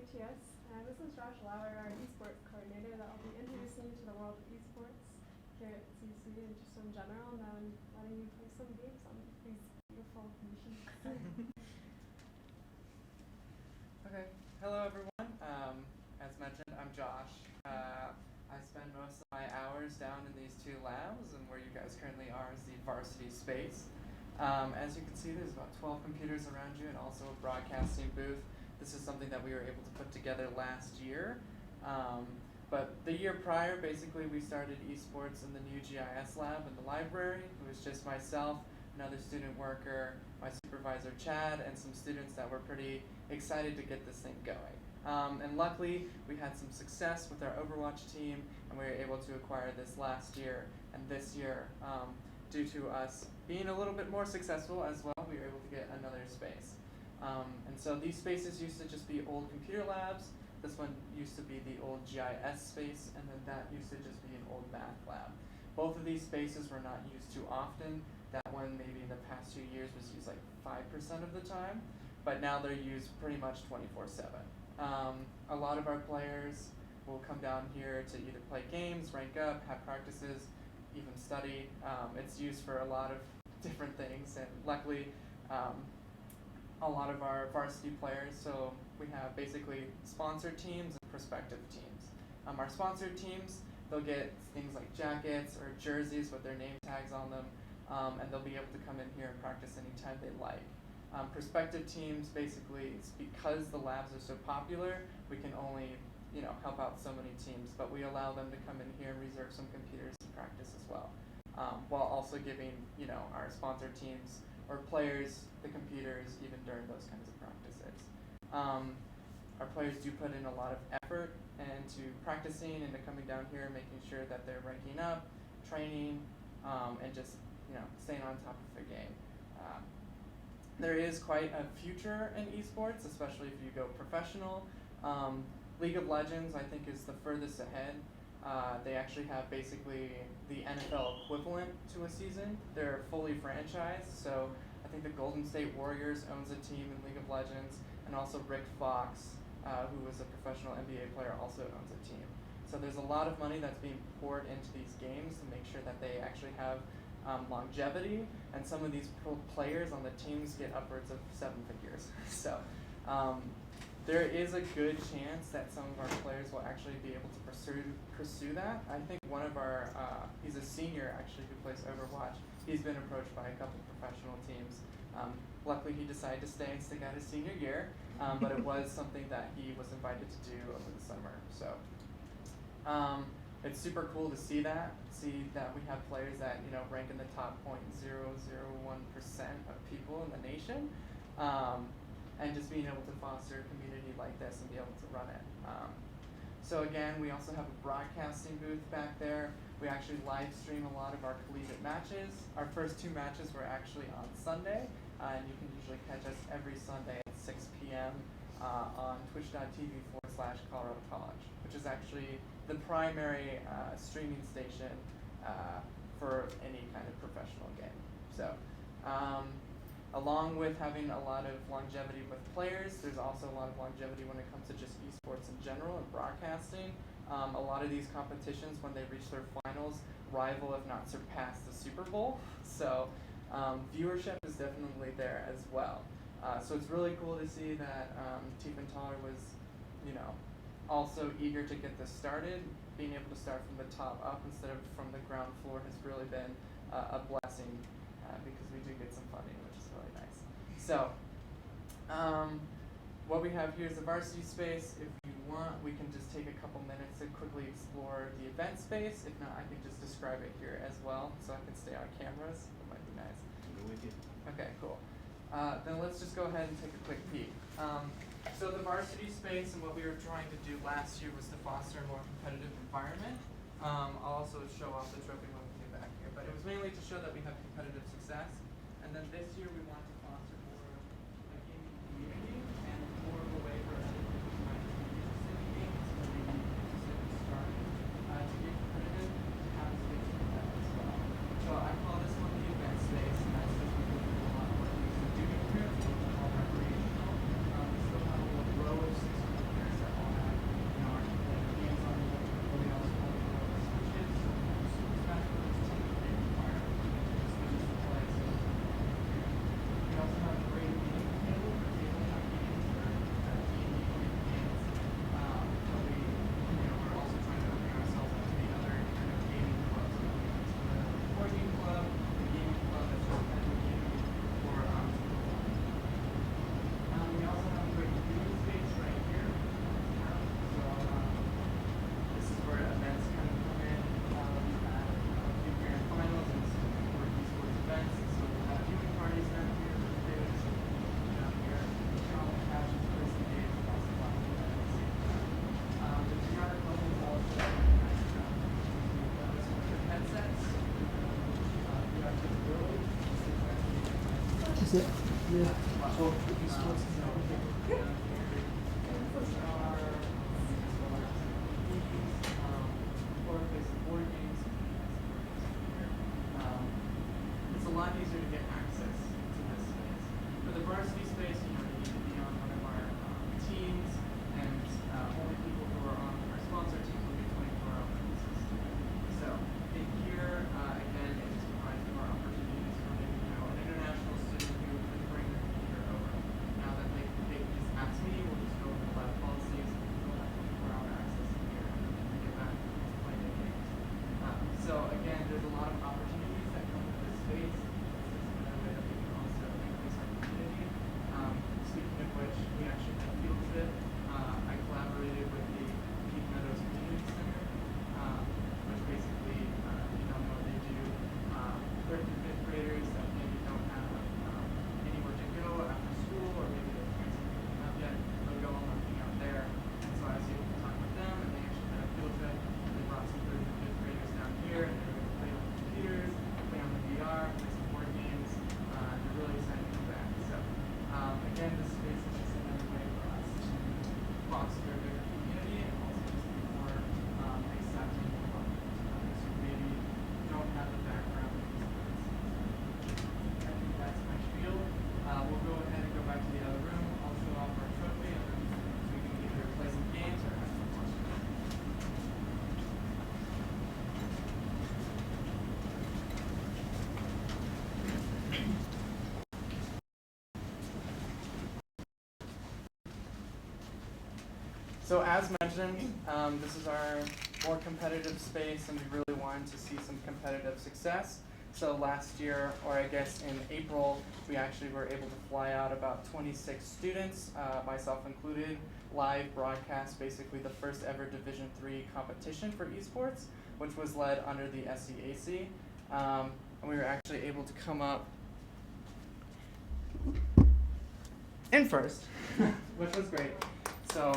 ATS, and this is Josh Lauer, our esports coordinator, that will be introducing you to the world of esports here at CC and just in general, and then letting you play some games on these beautiful machines. Okay, hello everyone. As mentioned, I'm Josh. I spend most of my hours down in these two labs, and where you guys currently are is the varsity space. As you can see, there's about 12 computers around you and also a broadcasting booth. This is something that we were able to put together last year. But the year prior, basically, we started esports in the new GIS lab in the library. It was just myself, another student worker, my supervisor Chad, and some students that were pretty excited to get this thing going. And luckily, we had some success with our Overwatch team, and we were able to acquire this last year. And this year, due to us being a little bit more successful as well, we were able to get another space. And so these spaces used to just be old computer labs. This one used to be the old GIS space, and then that used to just be an old math lab. Both of these spaces were not used too often. That one maybe in the past 2 years was used like 5% of the time, but now they're used pretty much 24/7. A lot of our players will come down here to either play games, rank up, have practices, even study. It's used for a lot of different things, and luckily a lot of our varsity players, so we have basically sponsored teams and prospective teams. Our sponsored teams, they'll get things like jackets or jerseys with their name tags on them, and they'll be able to come in here and practice anytime they like. Prospective teams, basically, it's because the labs are so popular, we can only help out so many teams, but we allow them to come in here and reserve some computers to practice as well, while also giving our sponsored teams or players the computers even during those kinds of practices. Our players do put in a lot of effort into practicing and to coming down here and making sure that they're ranking up, training, and just staying on top of their game. There is quite a future in esports, especially if you go professional. League of Legends, I think, is the furthest ahead. They actually have basically the NFL equivalent to a season. They're fully franchised, so I think the Golden State Warriors owns a team in League of Legends, and also Rick Fox, who was a professional NBA player, also owns a team. So there's a lot of money that's being poured into these games to make sure that they actually have longevity, and some of these players on the teams get upwards of 7 figures. So there is a good chance that some of our players will actually be able to pursue that. I think one of our, he's a senior actually who plays Overwatch. He's been approached by a couple professional teams. Luckily he decided to stay and stick out his senior year, but it was something that he was invited to do over the summer. So it's super cool to see that we have players that rank in the top 0.001% of people in the nation. And just being able to foster a community like this and be able to run it. So again, we also have a broadcasting booth back there. We actually live stream a lot of our collegiate matches. Our first 2 matches were actually on Sunday, and you can usually catch us every Sunday at 6 p.m. On twitch.tv/Colorado College, which is actually the primary streaming station for any kind of professional game. So. Along with having a lot of longevity with players, there's also a lot of longevity when it comes to just esports in general and broadcasting. A lot of these competitions, when they reach their finals, rival if not surpass the Super Bowl. So viewership is definitely there as well. So it's really cool to see that Tiefenthal Taller was, also eager to get this started. Being able to start from the top up instead of from the ground floor has really been a blessing because we do get some funding, which is really nice. So what we have here is the varsity space. If you want, we can just take a couple minutes to quickly explore the event space. If not, I can just describe it here as well, so I can stay on cameras. That might be nice. Go with you. Okay, cool. Then let's just go ahead and take a quick peek. So the varsity space and what we were trying to do last year was to foster a more competitive environment. I'll also show off the trophy when we get back here, but it was mainly to show that we have competitive success. And then this year we want to foster more of a gaming community and more of a way for everyone who might be interested in games or maybe interested in starting to get competitive to have a space for that as well. So I call this one the event space, and that's just because we do a lot of work using doing here, a little bit more recreational. We still have a little row of 6 computers Is it? Yeah. Oh, esports. Or play some board games. It's a lot easier to get access to this space. For the varsity space, you need to be on one of our teams, and only people who are on our sponsor teams will get 24-hour access to it. So in here, again, it just provides more opportunities for maybe an international student who can bring their computer over. Now that they just ask me, we'll just go over the lab policies, and they'll have 24-hour access in here, and then they can get back and play their games. So again, there's a lot of opportunities that come with this space. This is another way that we can also increase our community. Speaking of which, we actually had a field trip. I collaborated with the Peak Meadows Community Center, which basically, if you don't know what they do, third and fifth graders that maybe don't have anywhere to go after school, or maybe their parents haven't picked them up yet, they'll go and hang out there. And so I was able to talk with them, and they actually had a field trip. They brought some third and fifth graders down here, and they were able to play on the computers, play on the VR, play some board games. They're really excited to come back. So again, this space is just another way for us to foster a bigger community, and also just be more accepting of others who maybe don't have the background in these things. I think that's my spiel. We'll go ahead and go back to the other room. I'll show off our trophy, and then we can either play some games or have some fun. So as mentioned, this is our more competitive space, and we really wanted to see some competitive success. So last year, or I guess in April, we actually were able to fly out about 26 students, myself included, live broadcast basically the first ever Division III competition for esports, which was led under the SEAC. And we were actually able to come up in first, which was great. So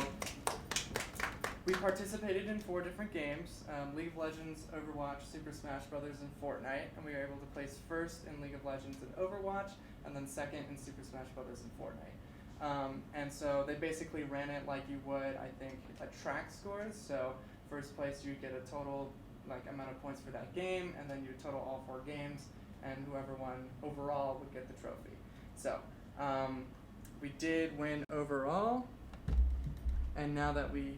we participated in 4 different games, League of Legends, Overwatch, Super Smash Bros., and Fortnite, and we were able to place first in League of Legends and Overwatch, and then second in Super Smash Bros. And Fortnite. And so they basically ran it like you would, I think, a track scores. So first place, you get a total amount of points for that game, and then you total all 4 games, and whoever won overall would get the trophy. So we did win overall. And now that we,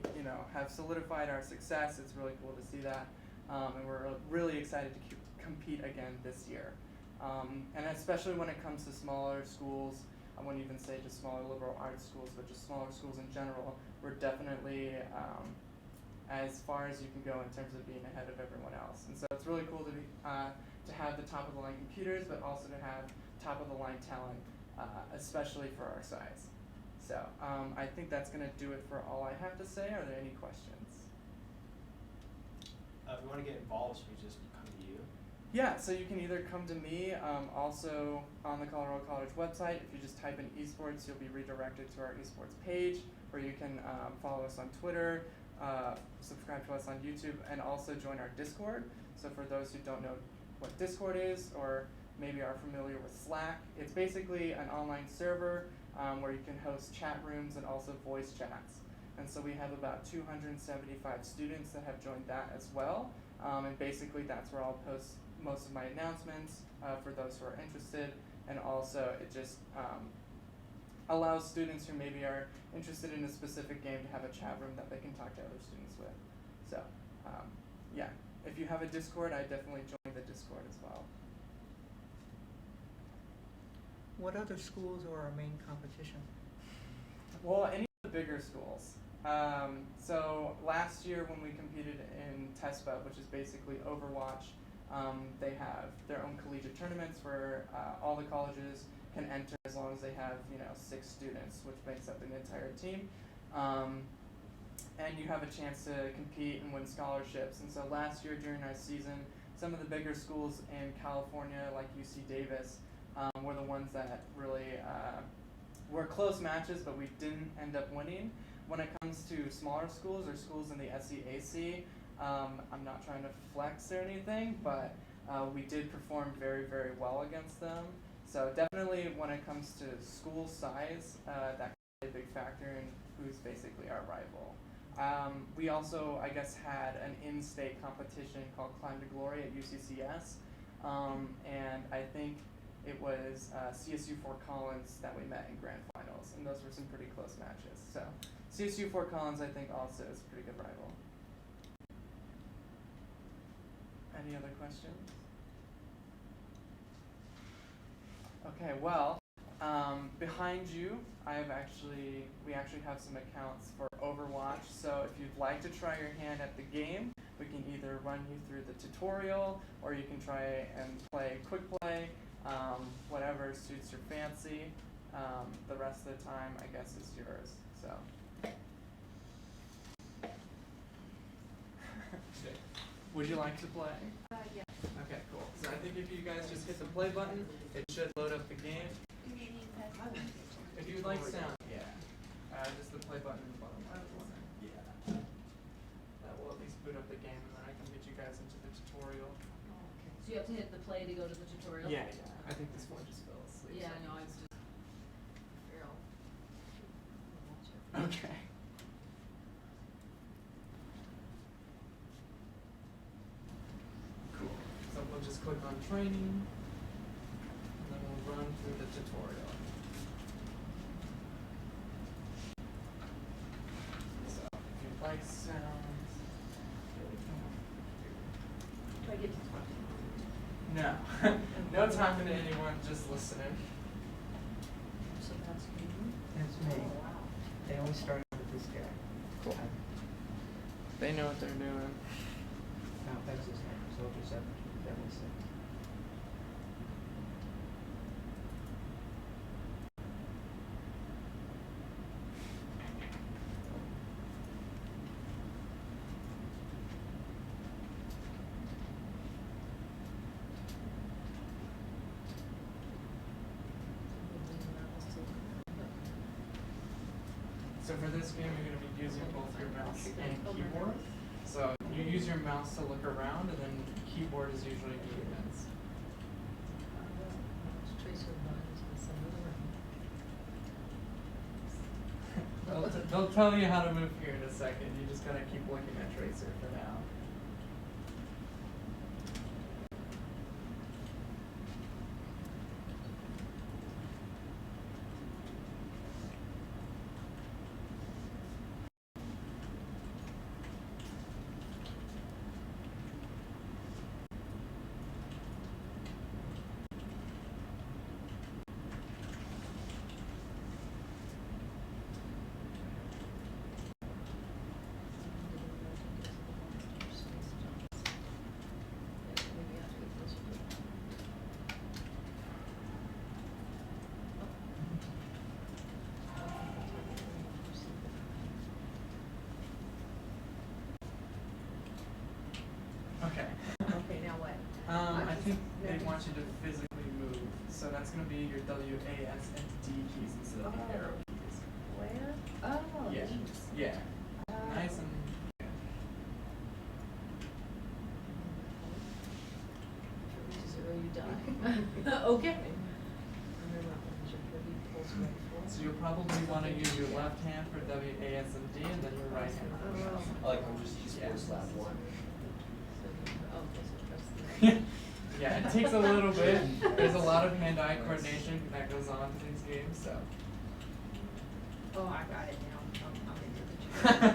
have solidified our success, it's really cool to see that, and we're really excited to compete again this year. And especially when it comes to smaller schools, I wouldn't even say just smaller liberal arts schools, but just smaller schools in general, we're definitely as far as you can go in terms of being ahead of everyone else. And so it's really cool to have the top of the line computers, but also to have top of the line talent, especially for our size. So I think that's going to do it for all I have to say. Are there any questions? If you want to get involved, should we just come to you? Yeah, so you can either come to me, also on the Colorado College website. If you just type in esports, you'll be redirected to our esports page, or you can follow us on Twitter, subscribe to us on YouTube, and also join our Discord. So for those who don't know what Discord is, or maybe are familiar with Slack, it's basically an online server where you can host chat rooms and also voice chats. And so we have about 275 students that have joined that as well. And basically that's where I'll post most of my announcements for those who are interested. And also it just allows students who maybe are interested in a specific game to have a chat room that they can talk to other students with. So yeah, if you have a Discord, I definitely join the Discord as well. What other schools are our main competition? Well, any of the bigger schools. So last year when we competed in TESPA, which is basically Overwatch, they have their own collegiate tournaments where all the colleges can enter as long as they have 6 students, which makes up an entire team. And you have a chance to compete and win scholarships. And so last year during our season, some of the bigger schools in California, like UC Davis, were the ones that really were close matches, but we didn't end up winning. When it comes to smaller schools or schools in the SEAC, I'm not trying to flex or anything, but we did perform very, very well against them. So definitely when it comes to school size, that can be a big factor in who's basically our rival. We also, I guess, had an in-state competition called Climb to Glory at UCCS, and I think it was CSU Fort Collins that we met in grand finals, and those were some pretty close matches. So CSU Fort Collins, I think, also is a pretty good rival. Any other questions? Okay, well, behind you, we actually have some accounts for Overwatch. So if you'd like to try your hand at the game, we can either run you through the tutorial, or you can try and play quick play, whatever suits your fancy. The rest of the time, I guess, is yours. So. Would you like to play? Yeah. Okay, cool. So I think if you guys just hit the play button, it should load up the game. If you would like sound, yeah. Just the play button in the bottom left corner. Yeah. That will at least boot up the game, and then I can get you guys into the tutorial. So you have to hit the play to go to the tutorial? Yeah. I think this one just fell asleep. Yeah, so. no, it's just feral. Okay. Cool. So we'll just click on training, and then we'll run through the tutorial. So if you'd like sounds, Do I get to talk? no, no talking to anyone, just listening. So that's you? That's me. Oh, wow. They always start with this guy. Cool. They know what they're doing. No, that's his name, Soldier 7, Devil 6. So for this game, you're going to be using both your mouse and keyboard. So you use your mouse to look around, and then keyboard is usually movements. They'll tell you how to move here in a second. You just gotta keep looking at Tracer for now. Okay. Okay, now what? I think they want you to physically move. So that's gonna be your W, A, S, and D keys instead of the Oh. arrow keys. Where? Oh, Yeah. these. Yeah. Nice and Zero, you die. Okay. so you'll probably want to use your left hand for W, A, S, and D, and then your right hand for mouse. I like I'm just Esports Lab 1. Yeah, it takes a little bit. There's a lot of hand-eye coordination that goes on to these games, so. Oh, I got it now. I'm into the